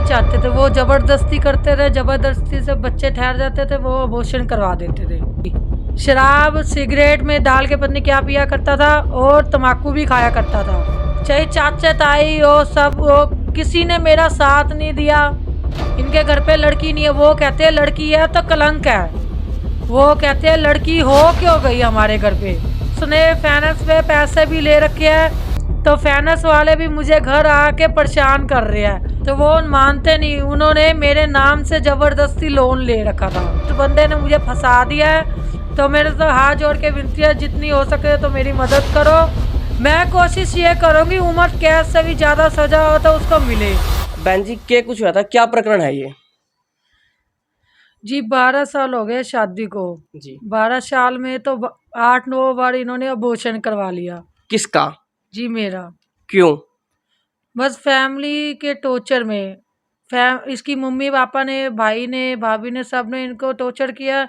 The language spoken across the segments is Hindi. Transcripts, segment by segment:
चाहते थे, वो जबरदस्ती करते थे, जबरदस्ती से बच्चे ठहर जाते थे, वो अबॉर्शन करवा देते थे। शराब सिगरेट में डाल के पत्नी क्या पिया करता था, और तम्बाकू भी खाया करता था। चाहे चाचा ताई हो, सब हो, किसी ने मेरा साथ नहीं दिया। इनके घर पे लड़की नहीं है, वो कहते हैं लड़की है तो कलंक है, वो कहते हैं लड़की हो क्यों गई हमारे घर पे। उसने फाइनेंस पे पैसे भी ले रखे हैं, तो फाइनेंस वाले भी मुझे घर आके परेशान कर रहे हैं, तो वो मानते नहीं। उन्होंने मेरे नाम से जबरदस्ती लोन ले रखा था, तो बंदे ने मुझे फंसा दिया है। तो मेरे तो हाथ जोड़ के विनती है, जितनी हो सके तो मेरी मदद करो। मैं कोशिश ये करूँगी उम्र कैद से भी ज़्यादा सजा हो तो उसको मिले। बहन जी क्या कुछ हुआ था, क्या प्रकरण है ये? जी 12 साल हो गए शादी को जी। 12 साल में तो 8-9 बार इन्होंने अबॉर्शन करवा लिया। किसका? जी मेरा। क्यों? बस फैमिली के टॉर्चर में। इसकी मम्मी पापा ने, भाई ने, भाभी ने, सब ने इनको टॉर्चर किया,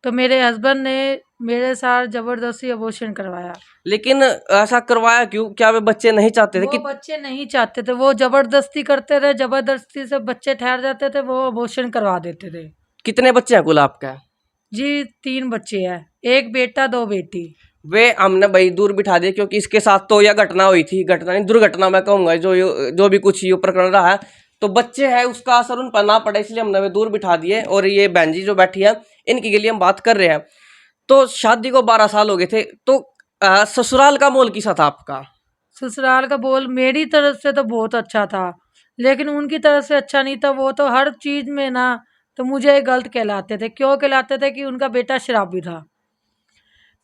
तो मेरे हस्बैंड ने मेरे साथ जबरदस्ती अबॉर्शन करवाया। लेकिन ऐसा करवाया क्यों? क्या वे बच्चे नहीं चाहते थे वो कि? बच्चे नहीं चाहते थे, वो जबरदस्ती करते थे, जबरदस्ती से बच्चे ठहर जाते थे, वो अबॉर्शन करवा देते थे। कितने बच्चे हैं कुल आपका? जी 3 बच्चे हैं, 1 बेटा 2 बेटी। वे हमने भाई दूर बिठा दिए क्योंकि इसके साथ तो यह घटना हुई थी, घटना नहीं दुर्घटना मैं कहूंगा, जो भी कुछ ये प्रकरण रहा है, तो बच्चे हैं उसका असर उन पर ना पड़े, इसलिए हमने वे दूर बिठा दिए। और ये बहन जी जो बैठी है इनके लिए हम बात कर रहे हैं। तो शादी को 12 साल हो गए थे, तो ससुराल का मोल किसा था आपका? ससुराल का बोल मेरी तरफ से तो बहुत अच्छा था, लेकिन उनकी तरफ से अच्छा नहीं था। वो तो हर चीज में ना, तो मुझे गलत कहलाते थे। क्यों कहलाते थे? कि उनका बेटा शराबी था,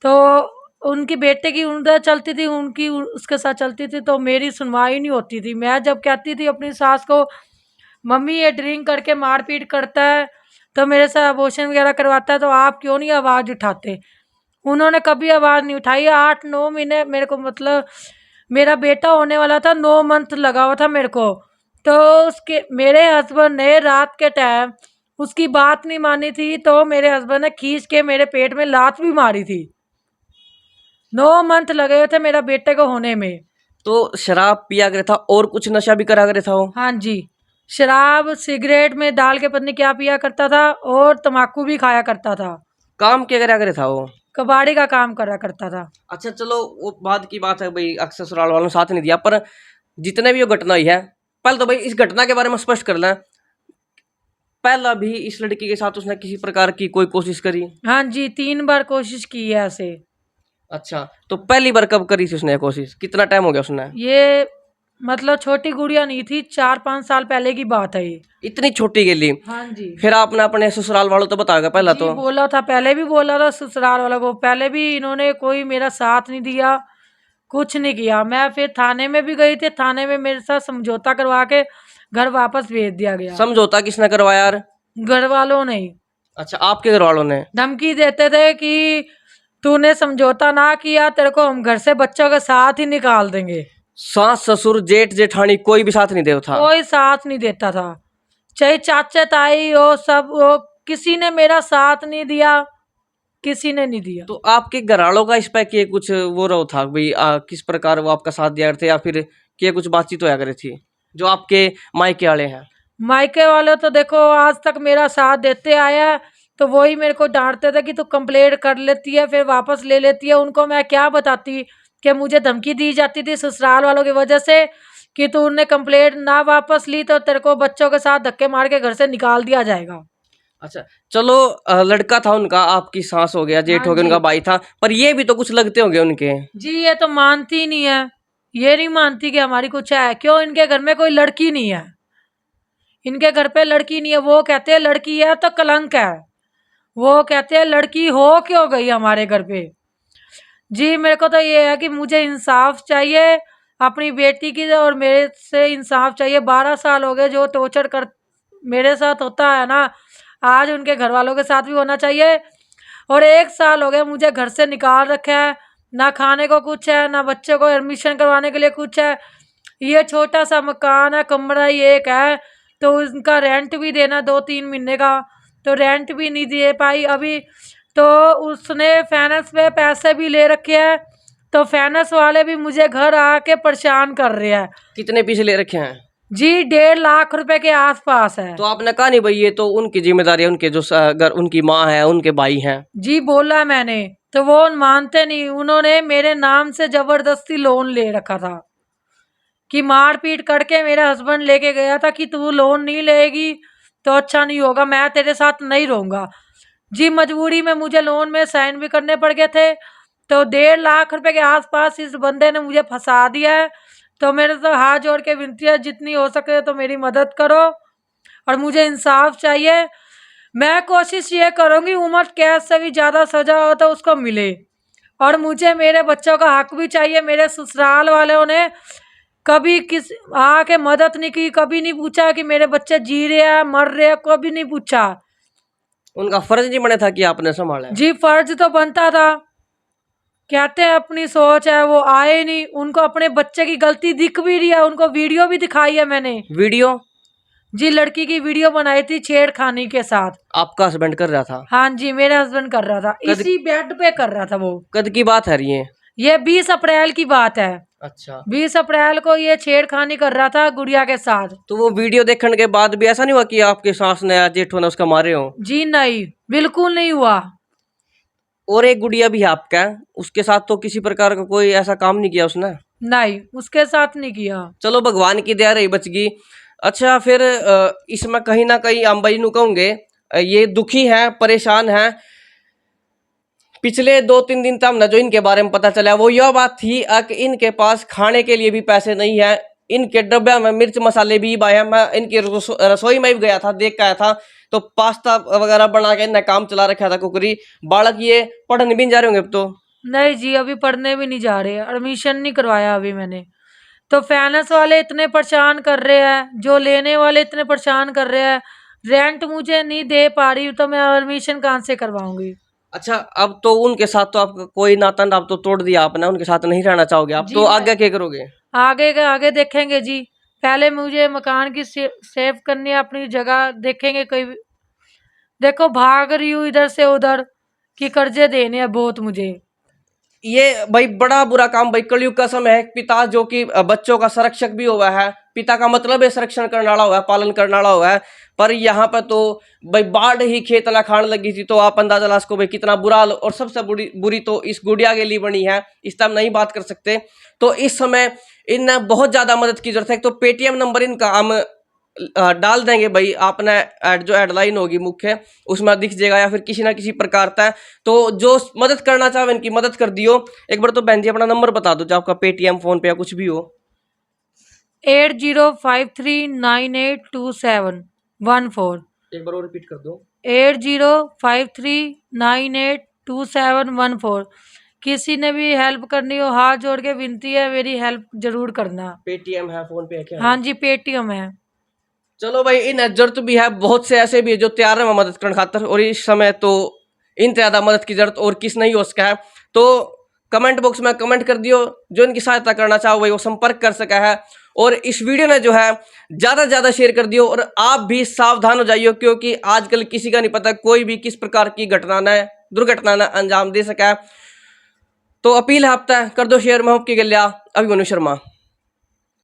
तो उनकी बेटे की उम्र चलती थी, उनकी उसके साथ चलती थी, तो मेरी सुनवाई नहीं होती थी। मैं जब कहती थी अपनी सास को, मम्मी ये ड्रिंक करके मारपीट करता है, तो मेरे साथ अबॉर्शन वगैरह करवाता है, तो आप क्यों नहीं आवाज़ उठाते? उन्होंने कभी आवाज़ नहीं उठाई। 8-9 महीने मेरे को, मतलब मेरा बेटा होने वाला था, 9 मंथ लगा हुआ था मेरे को, तो उसके मेरे हस्बैंड ने रात के टाइम उसकी बात नहीं मानी थी, तो मेरे हस्बैंड ने खींच के मेरे पेट में लात भी मारी थी। 9 मंथ लगे हुए थे मेरा बेटे को होने में। तो शराब पिया करे था और कुछ नशा भी करा करे था वो? हाँ जी, शराब सिगरेट में डाल के पत्नी क्या पिया करता था, और तम्बाकू भी खाया करता था। काम क्या करा करे था वो? कबाड़ी का काम करा करता था। अच्छा चलो वो बाद की बात है भाई, अक्सर ससुराल वालों ने साथ नहीं दिया, पर जितने भी वो घटना हुई है, पहले तो भाई इस घटना के बारे में स्पष्ट कर लें, पहला भी इस लड़की के साथ उसने किसी प्रकार की कोई कोशिश करी? हाँ जी 3 बार कोशिश की है ऐसे। अच्छा, तो पहली बार कब करी थी उसने कोशिश, कितना टाइम हो गया उसने? ये मतलब छोटी गुड़िया नहीं थी, 4-5 साल पहले की बात है ये। इतनी छोटी के लिए? हाँ जी। फिर आपने अपने ससुराल वालों तो बताया पहला जी तो? बोला था, पहले भी बोला था ससुराल वालों को, पहले भी इन्होंने कोई मेरा साथ नहीं दिया, कुछ नहीं किया। मैं फिर थाने में भी गई थी, थाने में मेरे साथ समझौता करवा के घर वापस भेज दिया गया। समझौता किसने करवाया यार? घर वालों ने ही। अच्छा आपके घर वालों ने? धमकी देते थे कि तूने समझौता ना किया, तेरे को हम घर से बच्चों के साथ ही निकाल देंगे। सास ससुर जेठ जेठानी कोई भी साथ नहीं देव था? कोई साथ नहीं देता था, चाहे चाचा ताई हो, सब हो, किसी ने मेरा साथ नहीं दिया, किसी ने नहीं दिया। तो आपके घर वालों का इस पे के कुछ वो रहो था भाई, किस प्रकार वो आपका साथ दिया करते, या फिर के कुछ बातचीत होया करे थी जो आपके मायके वाले हैं? मायके वाले तो देखो आज तक मेरा साथ देते आया है, तो वही मेरे को डांटते थे कि तू कंप्लेंट कर लेती है फिर वापस ले लेती है। उनको मैं क्या बताती कि मुझे धमकी दी जाती थी ससुराल वालों की वजह से कि तूने कंप्लेंट ना वापस ली तो तेरे को बच्चों के साथ धक्के मार के घर से निकाल दिया जाएगा। अच्छा चलो, लड़का था उनका, आपकी सास हो गया, जेठ हाँ हो गया, जी। उनका भाई था, पर ये भी तो कुछ लगते होंगे उनके? जी ये तो मानती नहीं है, ये नहीं मानती कि हमारी कुछ है। क्यों? इनके घर में कोई लड़की नहीं है, इनके घर पे लड़की नहीं है। वो कहते हैं लड़की है तो कलंक है, वो कहते हैं लड़की हो क्यों गई हमारे घर पे। जी मेरे को तो ये है कि मुझे इंसाफ चाहिए अपनी बेटी की, और मेरे से इंसाफ चाहिए। 12 साल हो गए जो टॉर्चर कर मेरे साथ होता है ना, आज उनके घर वालों के साथ भी होना चाहिए। और 1 साल हो गया मुझे घर से निकाल रखा है, ना खाने को कुछ है, ना बच्चे को एडमिशन करवाने के लिए कुछ है। ये छोटा सा मकान है, कमरा ही एक है, तो उनका रेंट भी देना 2-3 महीने का, तो रेंट भी नहीं दे पाई अभी। तो उसने फाइनेंस पे पैसे भी ले रखे हैं, तो फाइनेंस वाले भी मुझे घर आके परेशान कर रहे हैं। कितने पैसे ले रखे हैं? जी 1.5 लाख रुपए के आसपास है। तो आपने कहा नहीं भाई ये तो उनकी जिम्मेदारी है, उनके जो अगर उनकी माँ है, उनके भाई हैं। जी बोला मैंने, तो वो मानते नहीं। उन्होंने मेरे नाम से जबरदस्ती लोन ले रखा था, कि मारपीट करके मेरा हस्बैंड लेके गया था कि तू लोन नहीं लेगी तो अच्छा नहीं होगा, मैं तेरे साथ नहीं रहूंगा। जी मजबूरी में मुझे लोन में साइन भी करने पड़ गए थे। तो 1.5 लाख रुपए के आसपास इस बंदे ने मुझे फंसा दिया है। तो मेरे तो हाथ जोड़ के विनती है, जितनी हो सके तो मेरी मदद करो और मुझे इंसाफ चाहिए। मैं कोशिश ये करूंगी उम्र कैद से भी ज्यादा सजा हो तो उसको मिले, और मुझे मेरे बच्चों का हक भी चाहिए। मेरे ससुराल वालों ने कभी किस आके मदद नहीं की, कभी नहीं पूछा कि मेरे बच्चे जी रहे हैं मर रहे हैं, कभी नहीं पूछा। उनका फर्ज नहीं बना था कि आपने संभाला है? जी फर्ज तो बनता था। कहते हैं अपनी सोच है, वो आए नहीं। उनको अपने बच्चे की गलती दिख भी रही है, उनको वीडियो भी दिखाई है मैंने। वीडियो? जी लड़की की वीडियो बनाई थी छेड़खानी के साथ। आपका हस्बैंड कर रहा था? हाँ जी मेरे हस्बैंड कर रहा था, कद इसी बेड पे कर रहा था वो। कद की बात है ये 20 अप्रैल की बात है। अच्छा। 20 अप्रैल को ये छेड़खानी कर रहा था गुड़िया के साथ। तो वो वीडियो देखने के बाद भी ऐसा नहीं हुआ कि आपके सास ने या जेठो ने उसका मारे हो? जी नहीं, बिल्कुल नहीं हुआ। और एक गुड़िया भी है आपका, उसके साथ तो किसी प्रकार का कोई ऐसा काम नहीं किया उसने? नहीं, उसके साथ नहीं किया। चलो भगवान की दया रही बच गई। अच्छा फिर इसमें कहीं ना कहीं अंबाई नु कहूंगे ये दुखी है, परेशान है। पिछले 2-3 दिन तक हमने जो इनके बारे में पता चला वो यह बात थी कि इनके पास खाने के लिए भी पैसे नहीं है। इनके डब्बे में मिर्च मसाले भी आए। मैं इनकी रसोई में भी गया था, देख के आया था। तो पास्ता वगैरह बना के इन्हें काम चला रखा था कुकरी। बालक ये पढ़ने भी नहीं जा रहे होंगे अब तो? नहीं जी अभी पढ़ने भी नहीं जा रहे, एडमिशन नहीं करवाया अभी मैंने। तो फाइनेंस वाले इतने परेशान कर रहे हैं, जो लेने वाले इतने परेशान कर रहे हैं, रेंट मुझे नहीं दे पा रही तो मैं एडमिशन कहाँ से करवाऊंगी। अच्छा अब तो उनके साथ तो आपका कोई नाता आप तो तोड़ दिया आपने, उनके साथ नहीं रहना चाहोगे आप? जी तो आगे क्या करोगे? आगे का आगे देखेंगे जी। पहले मुझे मकान की सेव करनी है, अपनी जगह देखेंगे। कोई देखो भाग रही हूँ इधर से उधर कि कर्जे देने हैं बहुत मुझे। ये भाई बड़ा बुरा काम भाई, कलयुग का समय है। पिता जो कि बच्चों का संरक्षक भी हुआ है, पिता का मतलब है संरक्षण करने वाला हुआ है, पालन करने वाला हुआ है। पर यहाँ पर तो भाई बाढ़ ही खेत ला खाने लगी थी। तो आप अंदाजा ला सको भाई कितना बुरा हाल। और सबसे बुरी तो इस गुड़िया के लिए बनी है, इस टाइम नहीं बात कर सकते। तो इस समय इन बहुत ज्यादा मदद की जरूरत है। तो पेटीएम नंबर इनका हम डाल देंगे भाई, आपने जो एडलाइन होगी मुख्य उसमें दिख जाएगा, या फिर किसी ना किसी प्रकार का। तो जो मदद करना चाहे इनकी मदद कर दियो। एक बार तो बहन जी अपना नंबर बता दो, जो आपका पेटीएम फोन पे या कुछ भी हो। 8053982714। एक बार और रिपीट कर दो। 8053982714। किसी ने भी हेल्प करनी हो हाथ जोड़ के विनती है, मेरी हेल्प जरूर करना। पेटीएम है, फोन पे है क्या? हाँ जी पेटीएम है। चलो भाई इन जरूरत भी है, बहुत से ऐसे भी है जो तैयार है मदद करने खातर। और इस समय तो इन ज्यादा मदद की जरूरत और किस नहीं हो सका है। तो कमेंट बॉक्स में कमेंट कर दियो, जो इनकी सहायता करना चाहो भाई वो संपर्क कर सका है। और इस वीडियो ने जो है ज्यादा से ज्यादा शेयर कर दियो। और आप भी सावधान हो जाइए, क्योंकि आजकल किसी का नहीं पता, कोई भी किस प्रकार की घटना ने दुर्घटना ने अंजाम दे सका है। तो अपील है आपका, कर दो शेयर। मैं आपकी गल्या अभिमन्यु शर्मा।